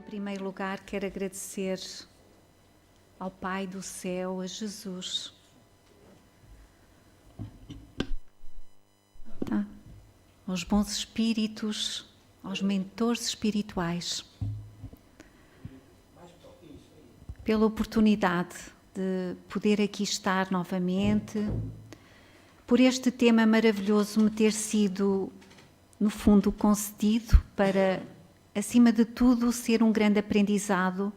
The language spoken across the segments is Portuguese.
primeiro lugar, quero agradecer ao Pai do céu, a Jesus, aos bons espíritos, aos mentores espirituais, pela oportunidade de poder aqui estar novamente, por este tema maravilhoso me ter sido, no fundo, concedido para, acima de tudo, ser um grande aprendizado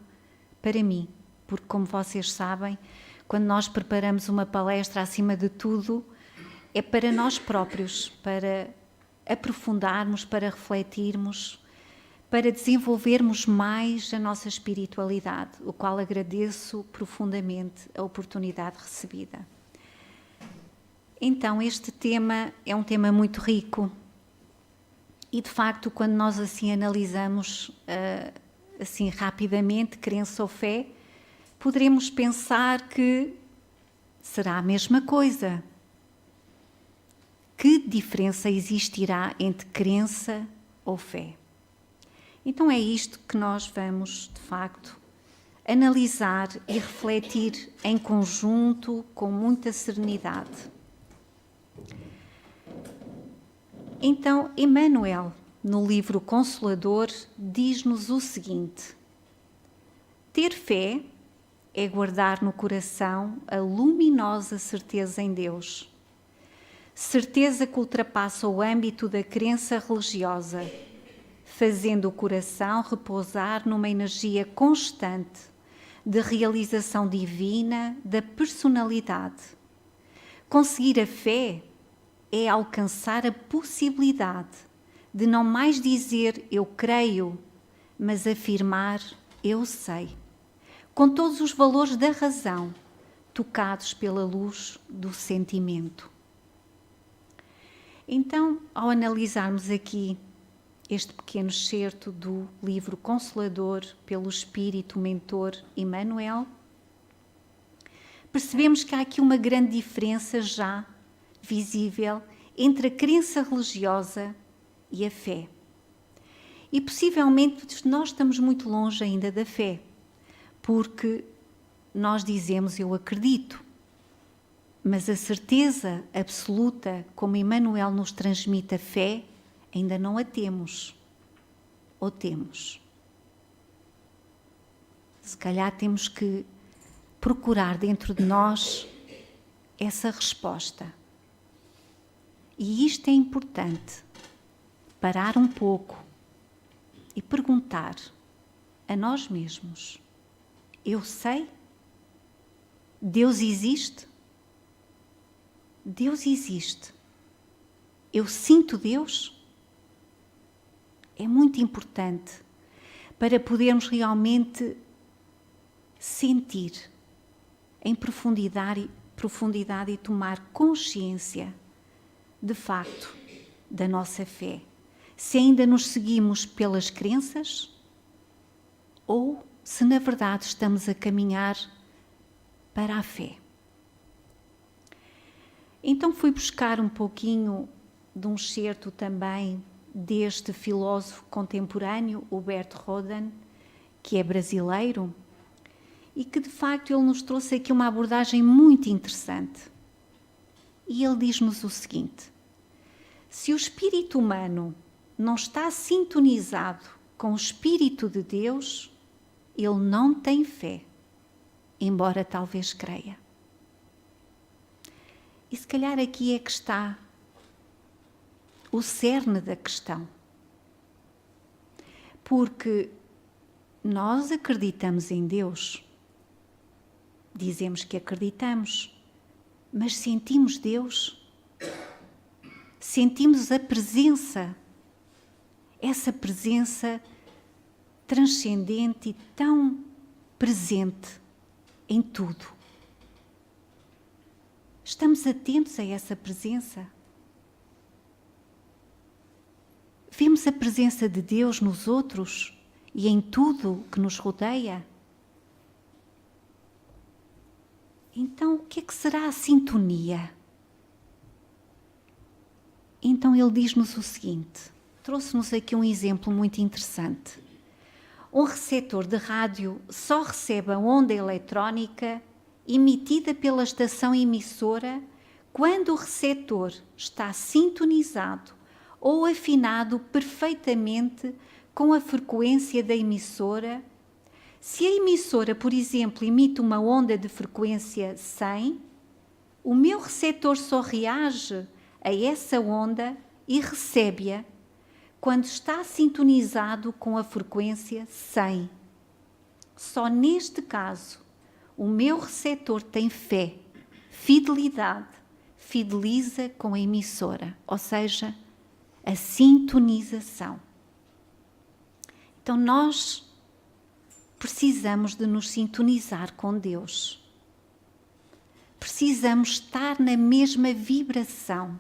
para mim. Porque, como vocês sabem, quando nós preparamos uma palestra, acima de tudo, é para nós próprios, para aprofundarmos, para refletirmos, para desenvolvermos mais a nossa espiritualidade, o qual agradeço profundamente a oportunidade recebida. Então, este tema é um tema muito rico e, de facto, quando nós assim analisamos, assim rapidamente, crença ou fé, poderemos pensar que será a mesma coisa. Que diferença existirá entre crença ou fé? Então é isto que nós vamos, de facto, analisar e refletir em conjunto com muita serenidade. Então, Emmanuel, no livro Consolador, diz-nos o seguinte: ter fé é guardar no coração a luminosa certeza em Deus. Certeza que ultrapassa o âmbito da crença religiosa, fazendo o coração repousar numa energia constante de realização divina da personalidade. Conseguir a fé é alcançar a possibilidade de não mais dizer eu creio, mas afirmar eu sei, com todos os valores da razão, tocados pela luz do sentimento. Então, ao analisarmos aqui este pequeno excerto do livro Consolador pelo Espírito Mentor Emmanuel, percebemos que há aqui uma grande diferença já visível entre a crença religiosa e a fé. E possivelmente nós estamos muito longe ainda da fé, porque nós dizemos eu acredito, mas a certeza absoluta, como Emmanuel nos transmite a fé, ainda não a temos. Ou temos? Se calhar temos que procurar dentro de nós essa resposta. E isto é importante, parar um pouco e perguntar a nós mesmos: eu sei? Deus existe? Deus existe. Eu sinto Deus? É muito importante para podermos realmente sentir em profundidade e tomar consciência, de facto, da nossa fé. Se ainda nos seguimos pelas crenças ou se, na verdade, estamos a caminhar para a fé. Então fui buscar um pouquinho de um excerto também deste filósofo contemporâneo, o Bert Rodan, que é brasileiro, e que de facto ele nos trouxe aqui uma abordagem muito interessante. E ele diz-nos o seguinte: se o espírito humano não está sintonizado com o Espírito de Deus, ele não tem fé, embora talvez creia. E se calhar aqui é que está o cerne da questão. Porque nós acreditamos em Deus, dizemos que acreditamos, mas sentimos Deus? Sentimos a presença, essa presença transcendente e tão presente em tudo. Estamos atentos a essa presença? Vemos a presença de Deus nos outros e em tudo que nos rodeia? Então, o que é que será a sintonia? Então ele diz-nos o seguinte, trouxe-nos aqui um exemplo muito interessante. Um receptor de rádio só recebe a onda eletrónica emitida pela estação emissora quando o receptor está sintonizado ou afinado perfeitamente com a frequência da emissora. Se a emissora, por exemplo, emite uma onda de frequência 100, o meu receptor só reage a essa onda e recebe-a quando está sintonizado com a frequência 100. Só neste caso, o meu receptor tem fé, fidelidade, fideliza com a emissora, ou seja, a sintonização. Então nós precisamos de nos sintonizar com Deus. Precisamos estar na mesma vibração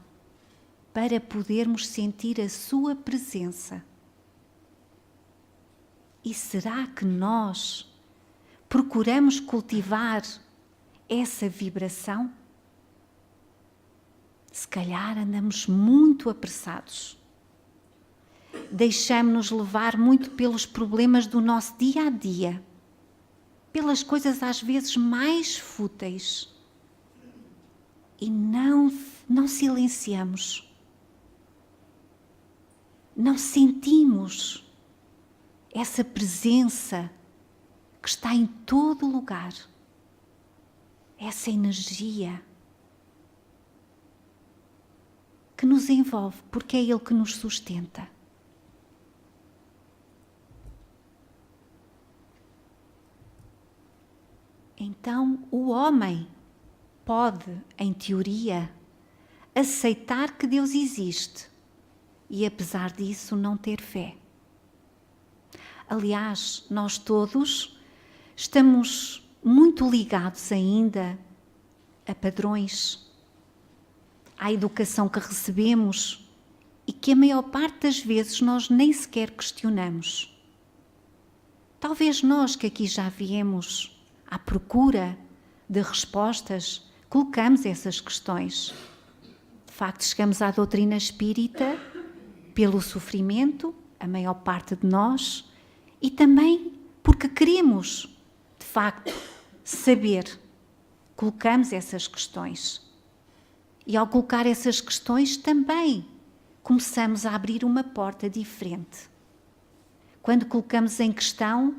para podermos sentir a sua presença. E será que nós procuramos cultivar essa vibração? Se calhar andamos muito apressados. Deixamos-nos levar muito pelos problemas do nosso dia a dia, pelas coisas às vezes mais fúteis. E não silenciamos. Não sentimos essa presença que está em todo lugar, essa energia que nos envolve, porque é Ele que nos sustenta. Então, o homem pode, em teoria, aceitar que Deus existe e, apesar disso, não ter fé. Aliás, nós todos estamos muito ligados ainda a padrões, à educação que recebemos e que a maior parte das vezes nós nem sequer questionamos. Talvez nós que aqui já viemos à procura de respostas, colocamos essas questões. De facto, chegamos à doutrina espírita pelo sofrimento, a maior parte de nós, e também porque queremos, de facto, saber. Colocamos essas questões. E ao colocar essas questões também começamos a abrir uma porta diferente. Quando colocamos em questão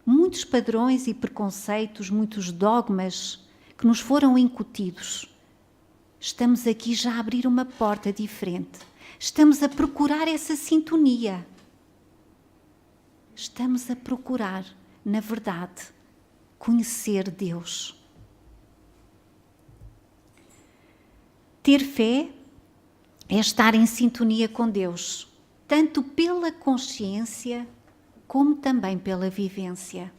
muitos padrões e preconceitos, muitos dogmas que nos foram incutidos, estamos aqui já a abrir uma porta diferente. Estamos a procurar essa sintonia. Estamos a procurar, na verdade, conhecer Deus. Ter fé é estar em sintonia com Deus, tanto pela consciência como também pela vivência.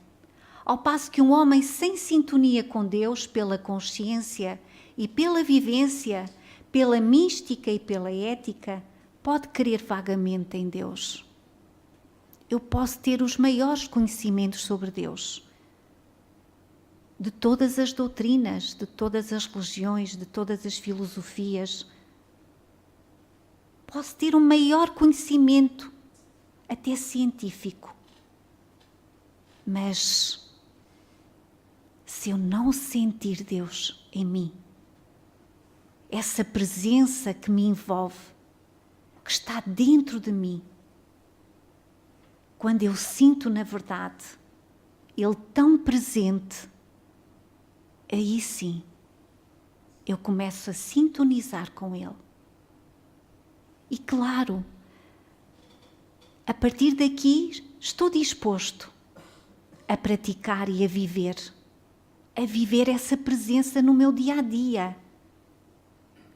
Ao passo que um homem sem sintonia com Deus, pela consciência e pela vivência, pela mística e pela ética, pode crer vagamente em Deus. Eu posso ter os maiores conhecimentos sobre Deus, de todas as doutrinas, de todas as religiões, de todas as filosofias. Posso ter um maior conhecimento, até científico. Mas se eu não sentir Deus em mim, essa presença que me envolve, que está dentro de mim, quando eu sinto, na verdade, Ele tão presente, aí sim, eu começo a sintonizar com Ele. E claro, a partir daqui estou disposto a praticar e a viver essa presença no meu dia a dia.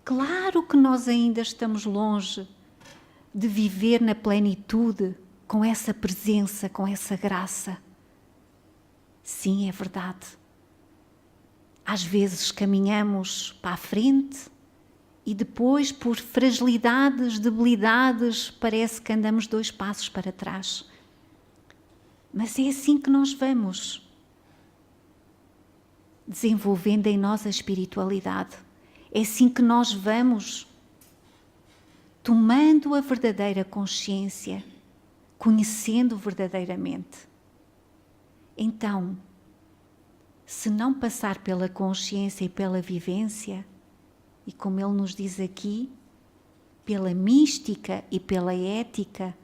Claro que nós ainda estamos longe de viver na plenitude, com essa presença, com essa graça. Sim, é verdade. Às vezes caminhamos para a frente e depois, por fragilidades, debilidades, parece que andamos 2 passos para trás. Mas é assim que nós vamos desenvolvendo em nós a espiritualidade. É assim que nós vamos tomando a verdadeira consciência, conhecendo verdadeiramente. Então, se não passar pela consciência e pela vivência, e como ele nos diz aqui, pela mística e pela ética,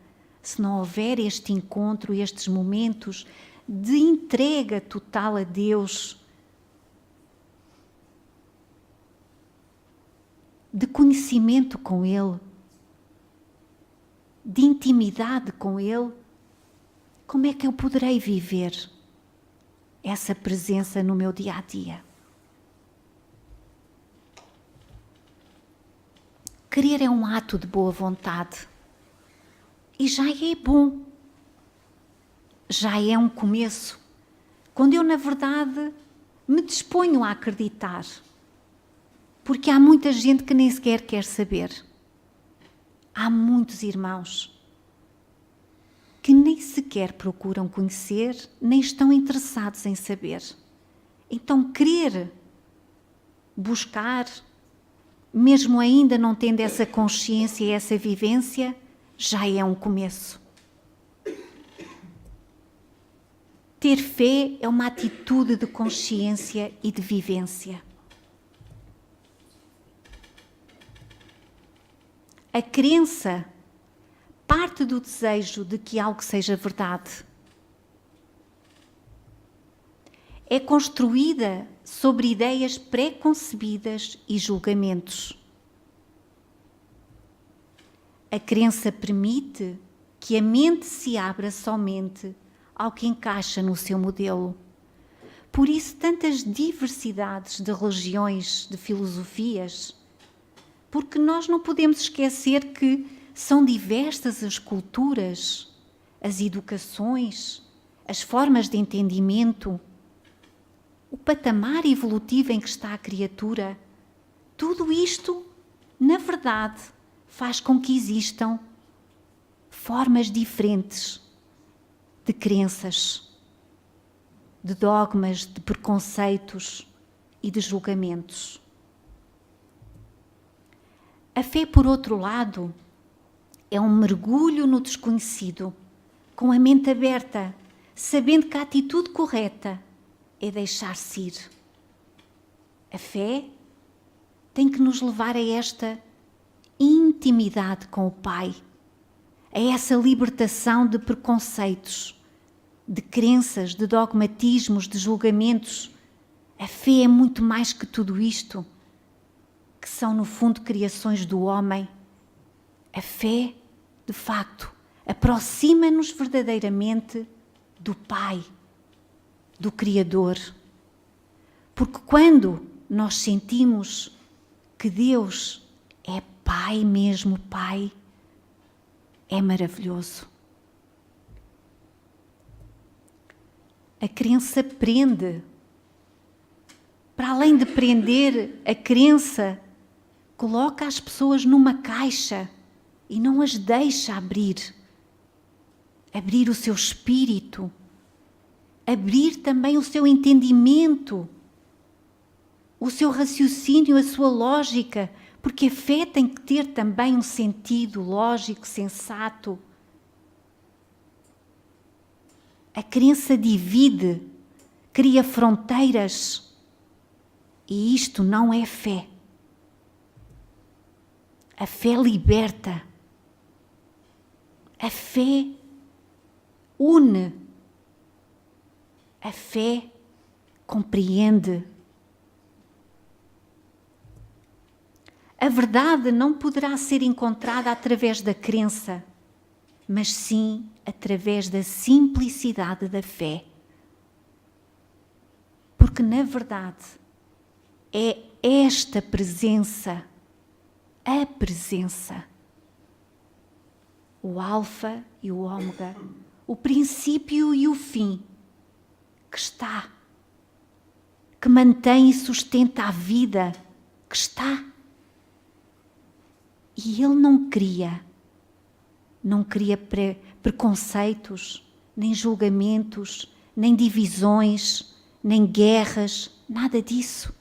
se não houver este encontro, estes momentos de entrega total a Deus, de conhecimento com Ele, de intimidade com Ele, como é que eu poderei viver essa presença no meu dia a dia? Querer é um ato de boa vontade e já é bom, já é um começo, quando eu, na verdade, me disponho a acreditar, porque há muita gente que nem sequer quer saber. Há muitos irmãos que nem sequer procuram conhecer, nem estão interessados em saber. Então, querer, buscar, mesmo ainda não tendo essa consciência e essa vivência, já é um começo. Ter fé é uma atitude de consciência e de vivência. A crença parte do desejo de que algo seja verdade. É construída sobre ideias pré-concebidas e julgamentos. A crença permite que a mente se abra somente ao que encaixa no seu modelo. Por isso, tantas diversidades de religiões, de filosofias, porque nós não podemos esquecer que são diversas as culturas, as educações, as formas de entendimento, o patamar evolutivo em que está a criatura. Tudo isto, na verdade, faz com que existam formas diferentes de crenças, de dogmas, de preconceitos e de julgamentos. A fé, por outro lado, é um mergulho no desconhecido, com a mente aberta, sabendo que a atitude correta é deixar-se ir. A fé tem que nos levar a esta intimidade com o Pai, a essa libertação de preconceitos, de crenças, de dogmatismos, de julgamentos. A fé é muito mais que tudo isto, que são, no fundo, criações do homem. A fé, de facto, aproxima-nos verdadeiramente do Pai, do Criador. Porque quando nós sentimos que Deus é Pai mesmo, Pai, é maravilhoso. A crença prende. Para além de prender, a crença coloca as pessoas numa caixa e não as deixa abrir. Abrir o seu espírito, abrir também o seu entendimento, o seu raciocínio, a sua lógica, porque a fé tem que ter também um sentido lógico, sensato. A crença divide, cria fronteiras, e isto não é fé. A fé liberta. A fé une. A fé compreende. A verdade não poderá ser encontrada através da crença, mas sim através da simplicidade da fé. Porque, na verdade, é esta presença, a presença, o alfa e o ômega, o princípio e o fim, que está, que mantém e sustenta a vida, que está. E Ele não cria preconceitos, nem julgamentos, nem divisões, nem guerras, nada disso.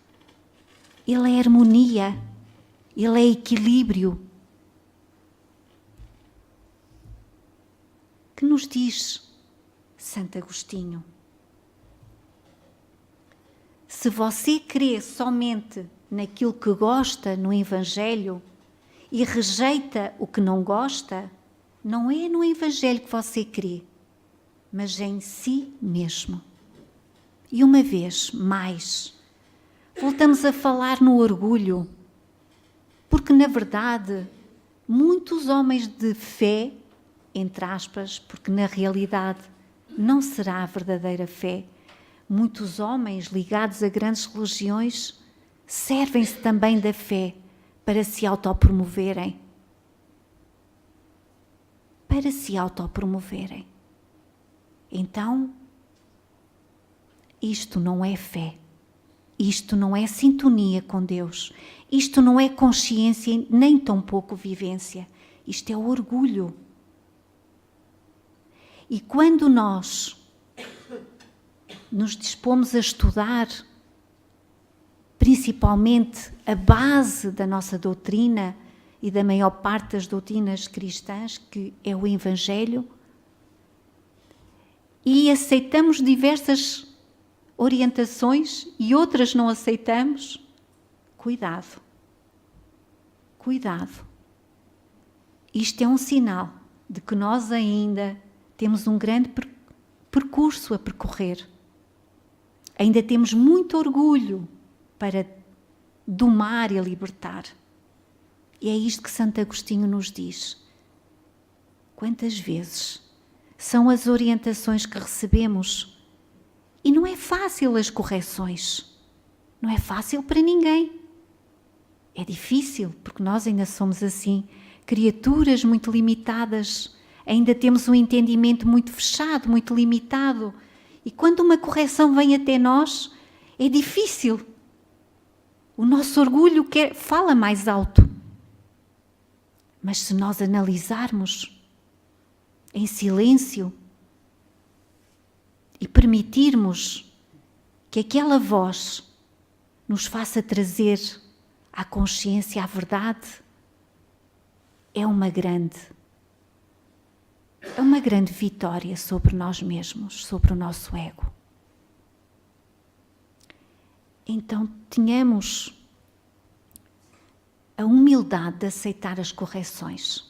Ele é harmonia, Ele é equilíbrio. Que nos diz Santo Agostinho? Se você crê somente naquilo que gosta no Evangelho e rejeita o que não gosta, não é no Evangelho que você crê, mas em si mesmo. E uma vez mais, voltamos a falar no orgulho, porque na verdade, muitos homens de fé, entre aspas, porque na realidade não será a verdadeira fé, muitos homens ligados a grandes religiões servem-se também da fé para se autopromoverem. Para se autopromoverem. Então, isto não é fé. Isto não é sintonia com Deus. Isto não é consciência, nem tampouco vivência. Isto é orgulho. E quando nós nos dispomos a estudar, principalmente a base da nossa doutrina e da maior parte das doutrinas cristãs, que é o Evangelho, e aceitamos diversas orientações e outras não aceitamos, cuidado. Cuidado. Isto é um sinal de que nós ainda temos um grande percurso a percorrer. Ainda temos muito orgulho para domar e libertar. E é isto que Santo Agostinho nos diz. Quantas vezes são as orientações que recebemos e não é fácil as correções. Não é fácil para ninguém. É difícil, porque nós ainda somos assim, criaturas muito limitadas, ainda temos um entendimento muito fechado, muito limitado. E quando uma correção vem até nós, é difícil. O nosso orgulho fala mais alto. Mas se nós analisarmos em silêncio e permitirmos que aquela voz nos faça trazer à consciência a verdade, é uma grande vitória sobre nós mesmos, sobre o nosso ego. Então, tenhamos a humildade de aceitar as correções,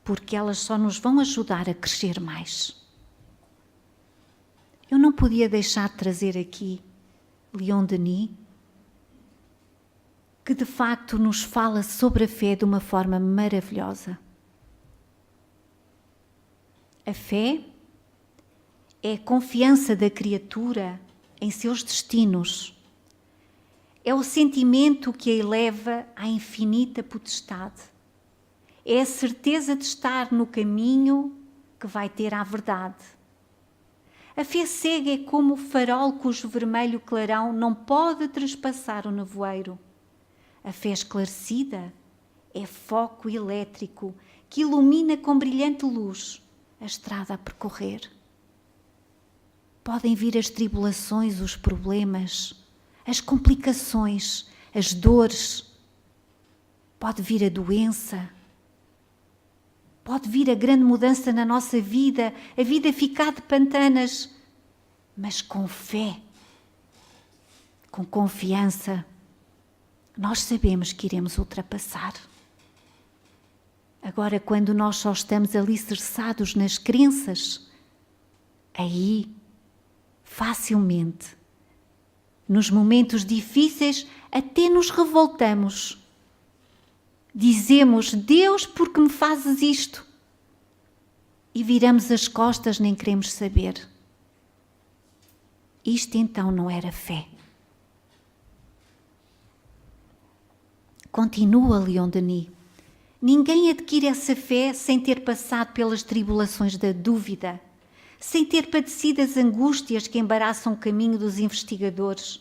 porque elas só nos vão ajudar a crescer mais. Eu não podia deixar de trazer aqui Leon Denis, que de facto nos fala sobre a fé de uma forma maravilhosa. A fé é a confiança da criatura em seus destinos. É o sentimento que a eleva à infinita potestade. É a certeza de estar no caminho que vai ter à verdade. A fé cega é como o farol cujo vermelho clarão não pode trespassar o nevoeiro. A fé esclarecida é foco elétrico que ilumina com brilhante luz a estrada a percorrer. Podem vir as tribulações, os problemas, as complicações, as dores. Pode vir a doença. Pode vir a grande mudança na nossa vida, a vida ficar de pantanas. Mas com fé, com confiança, nós sabemos que iremos ultrapassar. Agora, quando nós só estamos alicerçados nas crenças, aí, facilmente, nos momentos difíceis, até nos revoltamos. Dizemos, Deus, por que me fazes isto? E viramos as costas, nem queremos saber. Isto então não era fé. Continua Leon Denis. Ninguém adquire essa fé sem ter passado pelas tribulações da dúvida, sem ter padecido as angústias que embaraçam o caminho dos investigadores.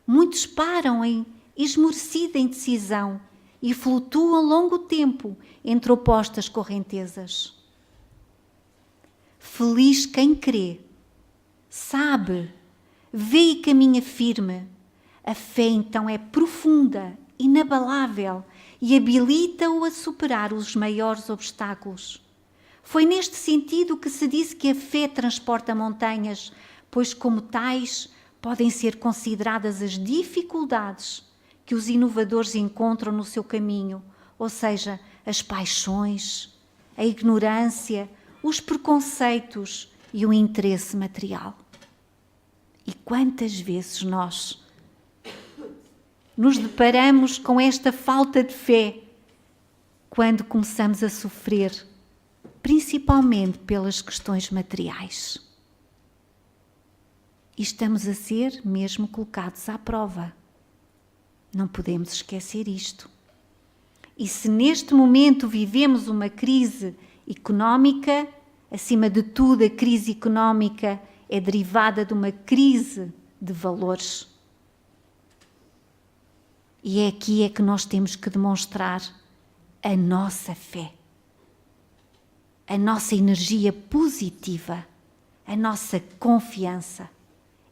Muitos param em esmorecida indecisão e flutuam longo tempo entre opostas correntezas. Feliz quem crê, sabe, vê e caminha firme. A fé então é profunda, inabalável e habilita-o a superar os maiores obstáculos. Foi neste sentido que se disse que a fé transporta montanhas, pois como tais podem ser consideradas as dificuldades que os inovadores encontram no seu caminho, ou seja, as paixões, a ignorância, os preconceitos e o interesse material. E quantas vezes nós nos deparamos com esta falta de fé quando começamos a sofrer, principalmente pelas questões materiais. E estamos a ser mesmo colocados à prova. Não podemos esquecer isto. E se neste momento vivemos uma crise económica, acima de tudo a crise económica é derivada de uma crise de valores. E é aqui que nós temos que demonstrar a nossa fé, a nossa energia positiva, a nossa confiança.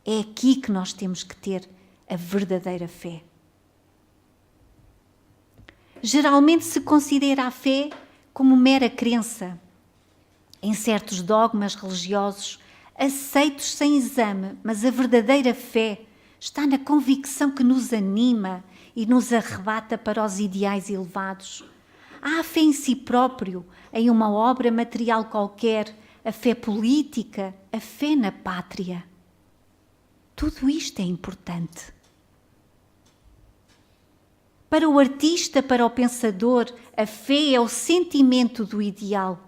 É aqui que nós temos que ter a verdadeira fé. Geralmente se considera a fé como mera crença em certos dogmas religiosos aceitos sem exame, mas a verdadeira fé está na convicção que nos anima e nos arrebata para os ideais elevados. Há a fé em si próprio, em uma obra material qualquer, a fé política, a fé na pátria. Tudo isto é importante. Para o artista, para o pensador, a fé é o sentimento do ideal.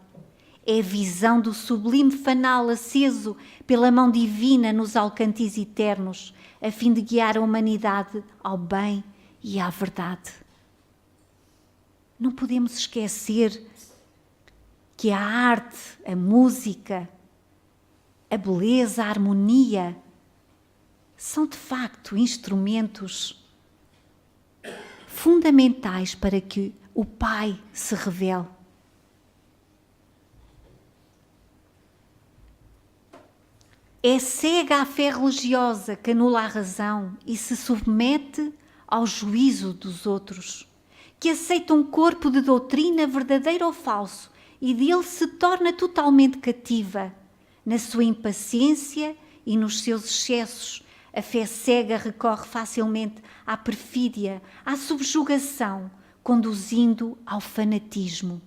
É a visão do sublime fanal aceso pela mão divina nos alcantis eternos, a fim de guiar a humanidade ao bem e à verdade. Não podemos esquecer que a arte, a música, a beleza, a harmonia são de facto instrumentos fundamentais para que o Pai se revele. É cega a fé religiosa que anula a razão e se submete ao juízo dos outros, que aceita um corpo de doutrina verdadeiro ou falso e dele se torna totalmente cativa. Na sua impaciência e nos seus excessos, a fé cega recorre facilmente à perfídia, à subjugação, conduzindo ao fanatismo.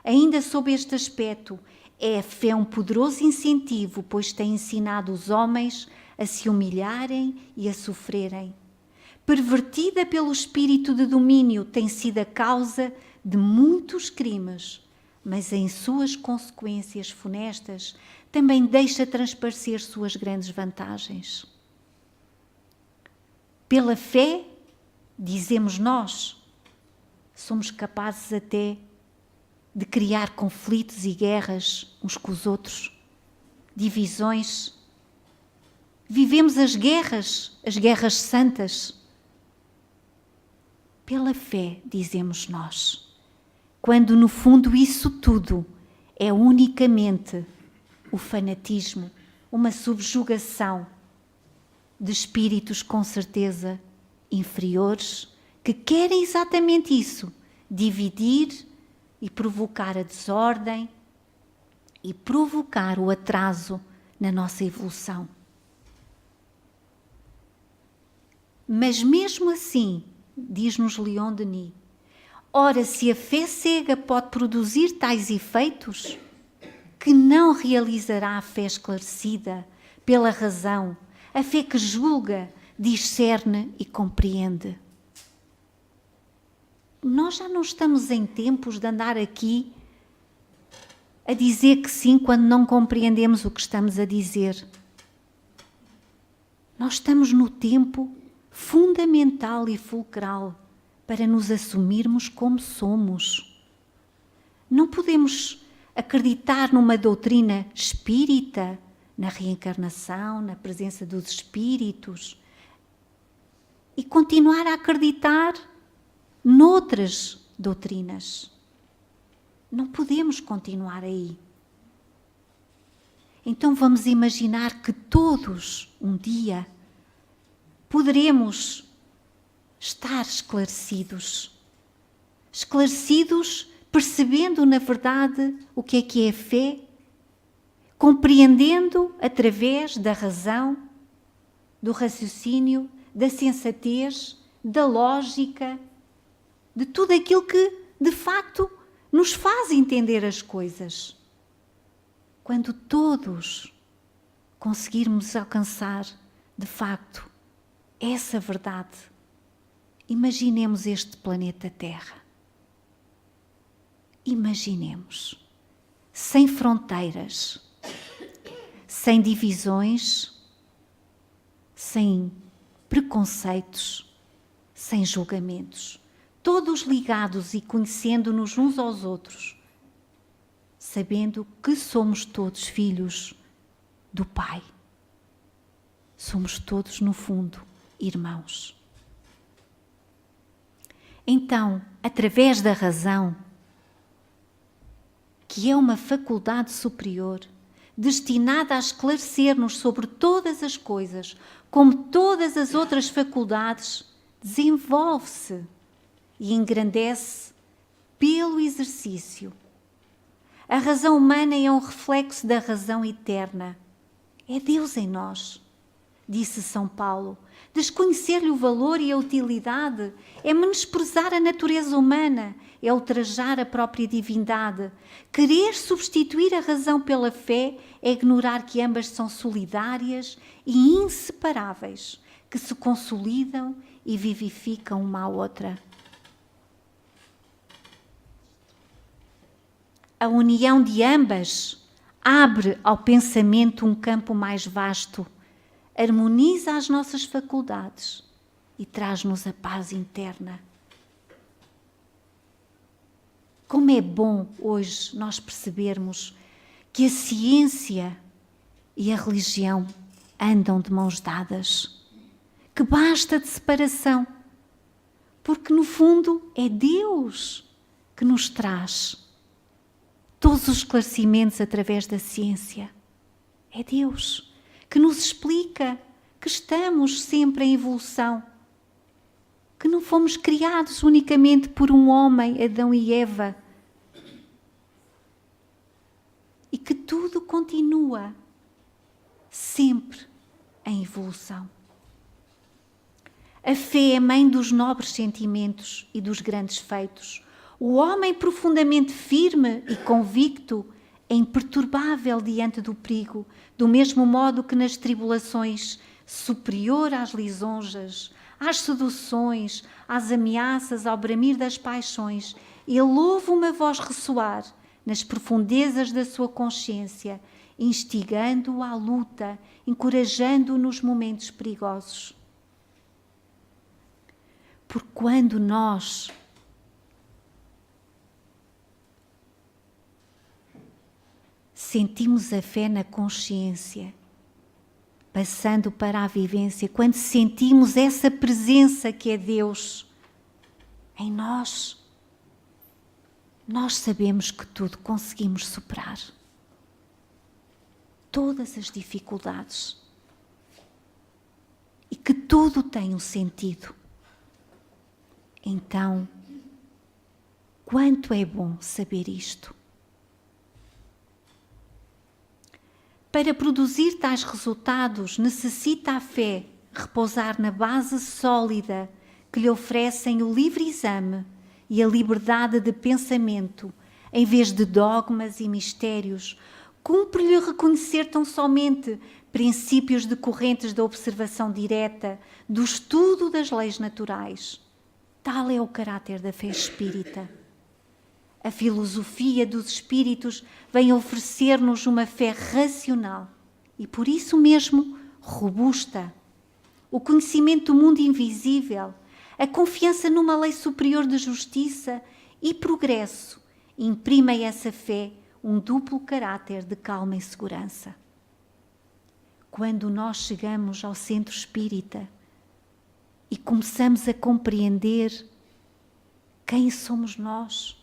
Ainda sob este aspecto, é a fé um poderoso incentivo, pois tem ensinado os homens a se humilharem e a sofrerem. Pervertida pelo espírito de domínio, tem sido a causa de muitos crimes, mas em suas consequências funestas também deixa transparecer suas grandes vantagens. Pela fé, dizemos nós, somos capazes até de criar conflitos e guerras uns com os outros, divisões. Vivemos as guerras santas. Pela fé, dizemos nós, quando no fundo isso tudo é unicamente o fanatismo, uma subjugação de espíritos com certeza inferiores que querem exatamente isso, dividir e provocar a desordem e provocar o atraso na nossa evolução. Mas mesmo assim, diz-nos Leon Denis, ora, se a fé cega pode produzir tais efeitos, que não realizará a fé esclarecida pela razão, a fé que julga, discerne e compreende. Nós já não estamos em tempos de andar aqui a dizer que sim quando não compreendemos o que estamos a dizer. Nós estamos no tempo fundamental e fulcral para nos assumirmos como somos. Não podemos acreditar numa doutrina espírita, na reencarnação, na presença dos espíritos, e continuar a acreditar noutras doutrinas. Não podemos continuar aí. Então vamos imaginar que todos, um dia, poderemos estar esclarecidos, percebendo na verdade o que é fé, compreendendo através da razão do raciocínio, da sensatez, da lógica, de tudo aquilo que, de facto, nos faz entender as coisas. Quando todos conseguirmos alcançar, de facto, essa verdade, imaginemos este planeta Terra. Imaginemos, sem fronteiras, sem divisões, sem preconceitos, sem julgamentos, todos ligados e conhecendo-nos uns aos outros, sabendo que somos todos filhos do Pai. Somos todos, no fundo, irmãos. Então, através da razão, que é uma faculdade superior, destinada a esclarecer-nos sobre todas as coisas, como todas as outras faculdades, desenvolve-se e engrandece pelo exercício. A razão humana é um reflexo da razão eterna. É Deus em nós, disse São Paulo. Desconhecer-lhe o valor e a utilidade é menosprezar a natureza humana, é ultrajar a própria divindade. Querer substituir a razão pela fé é ignorar que ambas são solidárias e inseparáveis, que se consolidam e vivificam uma à outra. A união de ambas abre ao pensamento um campo mais vasto, harmoniza as nossas faculdades e traz-nos a paz interna. Como é bom hoje nós percebermos que a ciência e a religião andam de mãos dadas, que basta de separação, porque no fundo é Deus que nos traz todos os esclarecimentos através da ciência. É Deus que nos explica que estamos sempre em evolução, que não fomos criados unicamente por um homem, Adão e Eva, e que tudo continua sempre em evolução. A fé é mãe dos nobres sentimentos e dos grandes feitos. O homem profundamente firme e convicto é imperturbável diante do perigo, do mesmo modo que nas tribulações, superior às lisonjas, às seduções, às ameaças, ao bramir das paixões. Ele ouve uma voz ressoar nas profundezas da sua consciência, instigando-o à luta, encorajando-o nos momentos perigosos. Porque quando nós sentimos a fé na consciência, passando para a vivência, quando sentimos essa presença que é Deus em nós, nós sabemos que tudo conseguimos superar. Todas as dificuldades. E que tudo tem um sentido. Então, quanto é bom saber isto. Para produzir tais resultados, necessita a fé repousar na base sólida que lhe oferecem o livre exame e a liberdade de pensamento, em vez de dogmas e mistérios. Cumpre-lhe reconhecer tão somente princípios decorrentes da observação direta, do estudo das leis naturais. Tal é o caráter da fé espírita. A filosofia dos espíritos vem oferecer-nos uma fé racional e, por isso mesmo, robusta. O conhecimento do mundo invisível, a confiança numa lei superior de justiça e progresso imprime a essa fé um duplo caráter de calma e segurança. Quando nós chegamos ao centro espírita e começamos a compreender quem somos nós,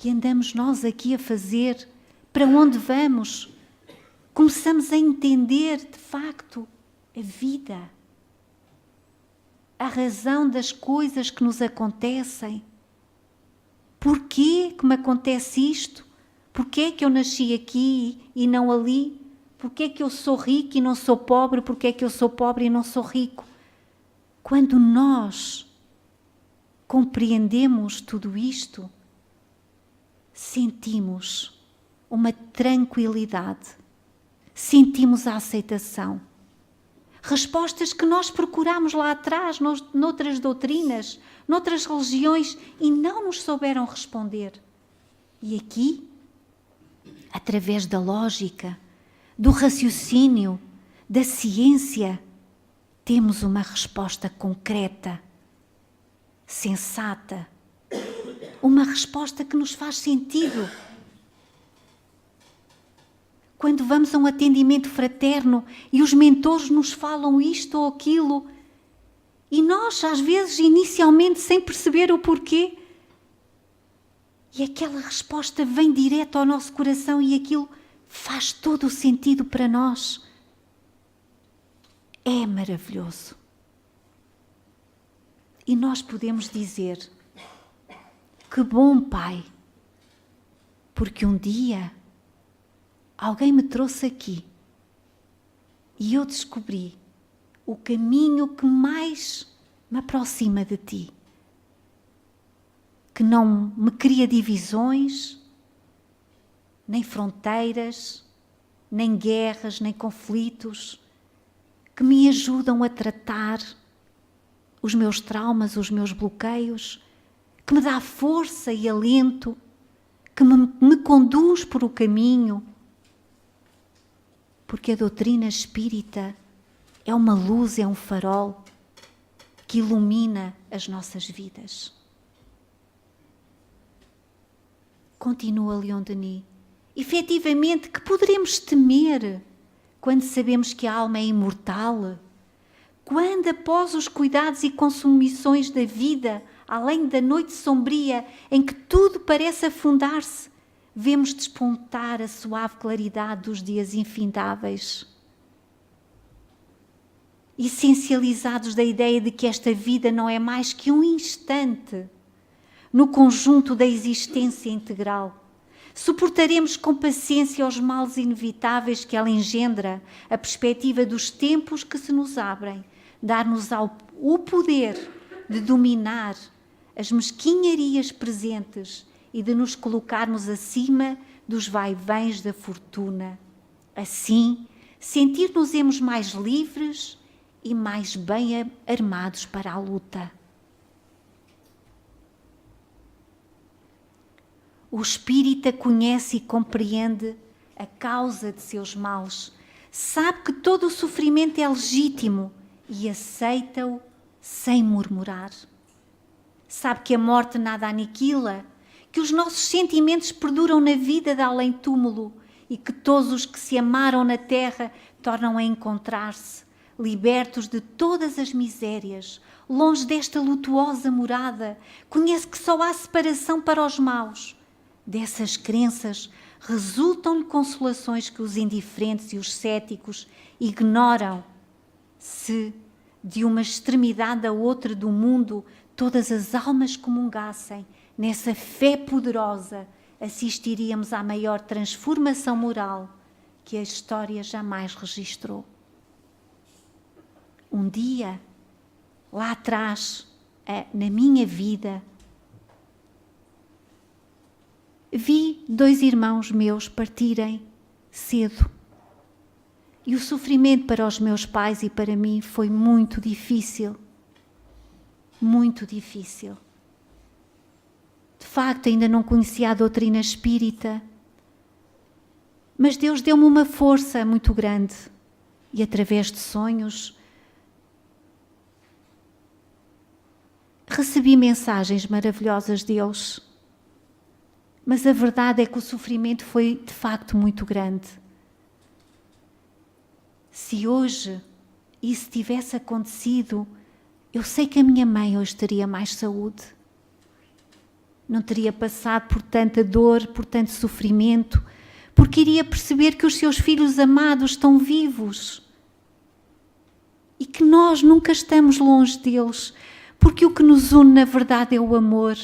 que andamos nós aqui a fazer, para onde vamos, começamos a entender, de facto, a vida, a razão das coisas que nos acontecem. Porquê que me acontece isto? Porquê que eu nasci aqui e não ali? Porque é que eu sou rico e não sou pobre? Porque é que eu sou pobre e não sou rico? Quando nós compreendemos tudo isto, sentimos uma tranquilidade, sentimos a aceitação. Respostas que nós procuramos lá atrás, noutras doutrinas, noutras religiões, e não nos souberam responder. E aqui, através da lógica, do raciocínio, da ciência, temos uma resposta concreta, sensata, uma resposta que nos faz sentido. Quando vamos a um atendimento fraterno e os mentores nos falam isto ou aquilo, e nós, às vezes, inicialmente, sem perceber o porquê, e aquela resposta vem direto ao nosso coração e aquilo faz todo o sentido para nós. É maravilhoso. E nós podemos dizer: que bom, Pai, porque um dia alguém me trouxe aqui e eu descobri o caminho que mais me aproxima de Ti, que não me cria divisões, nem fronteiras, nem guerras, nem conflitos, que me ajudam a tratar os meus traumas, os meus bloqueios, que me dá força e alento, que me conduz por o caminho, porque a doutrina espírita é uma luz, é um farol que ilumina as nossas vidas. Continua Leon Denis. Efetivamente, que poderemos temer quando sabemos que a alma é imortal? Quando, após os cuidados e consumições da vida, além da noite sombria em que tudo parece afundar-se, vemos despontar a suave claridade dos dias infindáveis. Essencializados da ideia de que esta vida não é mais que um instante no conjunto da existência integral, suportaremos com paciência os males inevitáveis que ela engendra, a perspectiva dos tempos que se nos abrem, dar-nos o poder de dominar as mesquinharias presentes e de nos colocarmos acima dos vaivães da fortuna. Assim, sentir-nos-emos mais livres e mais bem armados para a luta. O espírita conhece e compreende a causa de seus males, sabe que todo o sofrimento é legítimo e aceita-o sem murmurar. Sabe que a morte nada aniquila, que os nossos sentimentos perduram na vida de além-túmulo e que todos os que se amaram na terra tornam a encontrar-se, libertos de todas as misérias, longe desta lutuosa morada. Conhece que só há separação para os maus. Dessas crenças resultam-lhe consolações que os indiferentes e os céticos ignoram. Se, de uma extremidade à outra do mundo, todas as almas comungassem, nessa fé poderosa, assistiríamos à maior transformação moral que a história jamais registrou. Um dia, lá atrás, na minha vida, vi 2 irmãos meus partirem cedo. E o sofrimento para os meus pais e para mim foi muito difícil. Muito difícil. De facto, ainda não conhecia a doutrina espírita, mas Deus deu-me uma força muito grande e, através de sonhos, recebi mensagens maravilhosas deles. Mas a verdade é que o sofrimento foi, de facto, muito grande. Se hoje isso tivesse acontecido, eu sei que a minha mãe hoje teria mais saúde. Não teria passado por tanta dor, por tanto sofrimento, porque iria perceber que os seus filhos amados estão vivos e que nós nunca estamos longe deles, porque o que nos une, na verdade, é o amor.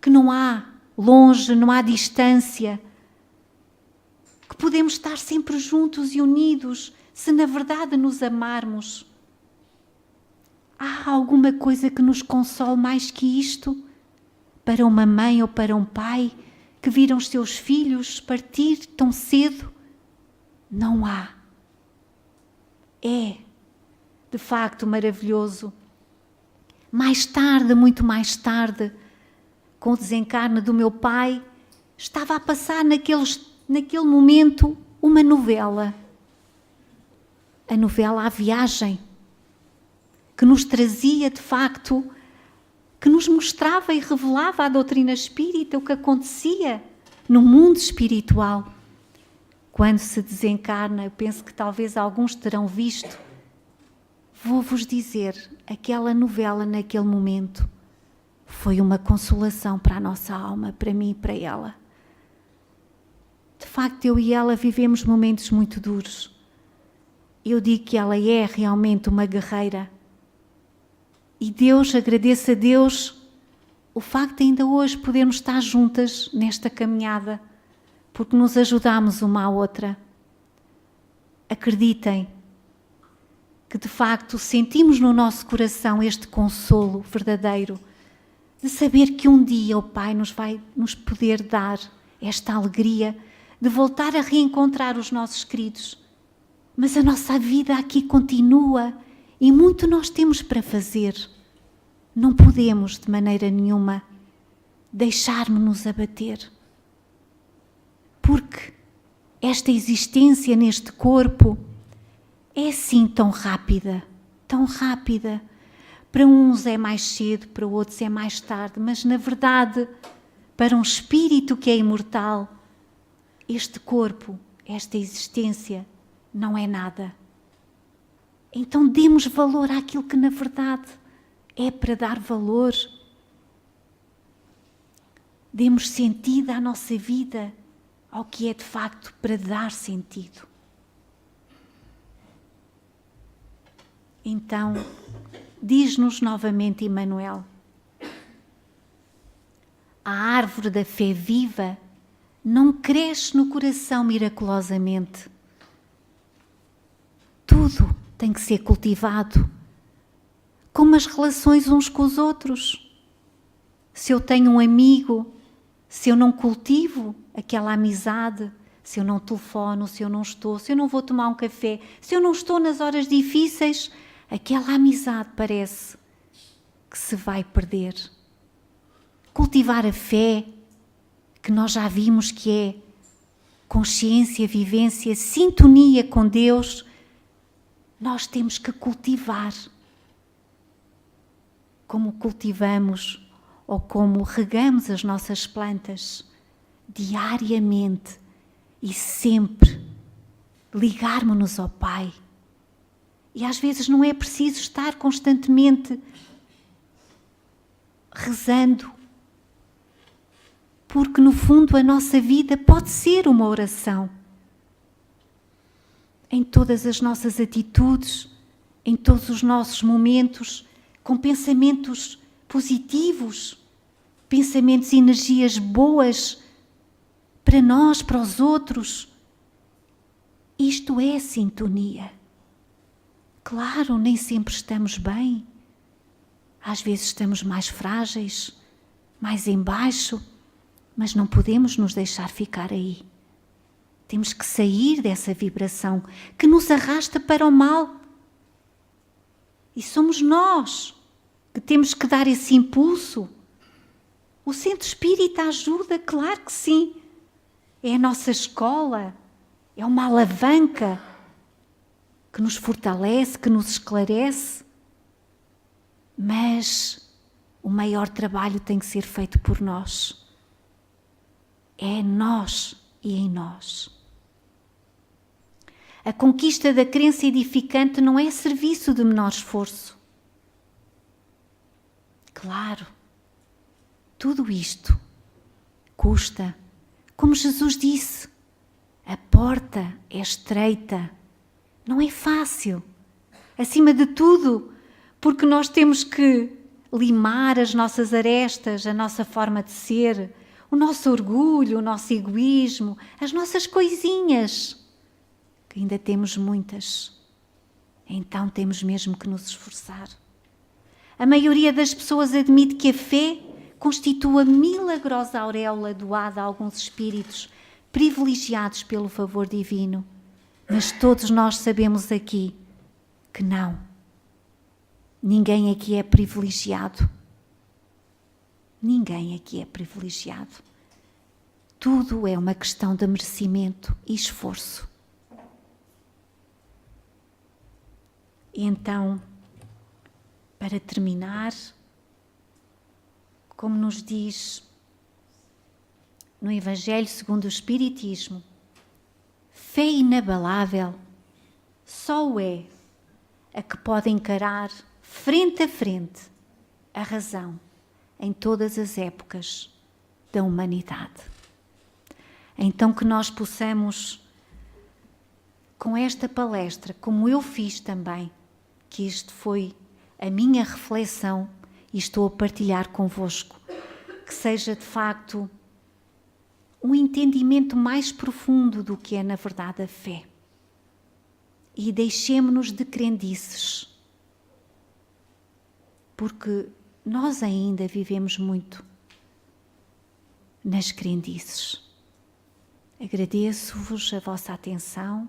Que não há longe, não há distância, que podemos estar sempre juntos e unidos se na verdade nos amarmos. Há alguma coisa que nos console mais que isto? Para uma mãe ou para um pai que viram os seus filhos partir tão cedo? Não há. É, de facto, maravilhoso. Mais tarde, muito mais tarde, com o desencarne do meu pai, estava a passar naquele momento uma novela. A novela A Viagem, que nos trazia, de facto, que nos mostrava e revelava a doutrina espírita, o que acontecia no mundo espiritual. Quando se desencarna, eu penso que talvez alguns terão visto, vou-vos dizer, aquela novela naquele momento foi uma consolação para a nossa alma, para mim e para ela. De facto, eu e ela vivemos momentos muito duros. Eu digo que ela é realmente uma guerreira. E Deus, agradeço a Deus o facto de ainda hoje podermos estar juntas nesta caminhada, porque nos ajudamos uma à outra. Acreditem que de facto sentimos no nosso coração este consolo verdadeiro de saber que um dia o Pai nos vai nos poder dar esta alegria de voltar a reencontrar os nossos queridos. Mas a nossa vida aqui continua e muito nós temos para fazer. Não podemos, de maneira nenhuma, deixar-nos abater. Porque esta existência neste corpo é assim tão rápida, tão rápida. Para uns é mais cedo, para outros é mais tarde, mas na verdade, para um espírito que é imortal, este corpo, esta existência, não é nada. Então demos valor àquilo que na verdade é para dar valor. Demos sentido à nossa vida, ao que é de facto para dar sentido. Então, diz-nos novamente Emmanuel, a árvore da fé viva não cresce no coração miraculosamente. Tudo tem que ser cultivado, como as relações uns com os outros. Se eu tenho um amigo, se eu não cultivo aquela amizade, se eu não telefono, se eu não estou, se eu não vou tomar um café, se eu não estou nas horas difíceis, aquela amizade parece que se vai perder. Cultivar a fé, que nós já vimos que é consciência, vivência, sintonia com Deus, nós temos que cultivar. Como cultivamos ou como regamos as nossas plantas diariamente e sempre ligarmos-nos ao Pai. E às vezes não é preciso estar constantemente rezando, porque no fundo a nossa vida pode ser uma oração. Em todas as nossas atitudes, em todos os nossos momentos, com pensamentos positivos, pensamentos e energias boas para nós, para os outros. Isto é sintonia. Claro, nem sempre estamos bem. Às vezes estamos mais frágeis, mais em baixo, mas não podemos nos deixar ficar aí. Temos que sair dessa vibração que nos arrasta para o mal. E somos nós que temos que dar esse impulso. O centro espírita ajuda, claro que sim. É a nossa escola, é uma alavanca que nos fortalece, que nos esclarece. Mas o maior trabalho tem que ser feito por nós. É em nós e em nós. A conquista da crença edificante não é serviço de menor esforço. Claro, tudo isto custa. Como Jesus disse, a porta é estreita, não é fácil. Acima de tudo, porque nós temos que limar as nossas arestas, a nossa forma de ser, o nosso orgulho, o nosso egoísmo, as nossas coisinhas, que ainda temos muitas. Então temos mesmo que nos esforçar. A maioria das pessoas admite que a fé constitua a milagrosa auréola doada a alguns espíritos privilegiados pelo favor divino. Mas todos nós sabemos aqui que não. Ninguém aqui é privilegiado. Ninguém aqui é privilegiado. Tudo é uma questão de merecimento e esforço. E então, para terminar, como nos diz no Evangelho segundo o Espiritismo, fé inabalável só o é a que pode encarar frente a frente a razão em todas as épocas da humanidade. Então que nós possamos, com esta palestra, como eu fiz também, que isto foi a minha reflexão e estou a partilhar convosco, que seja de facto um entendimento mais profundo do que é na verdade a fé. E deixemo-nos de crendices, porque nós ainda vivemos muito nas crendices. Agradeço-vos a vossa atenção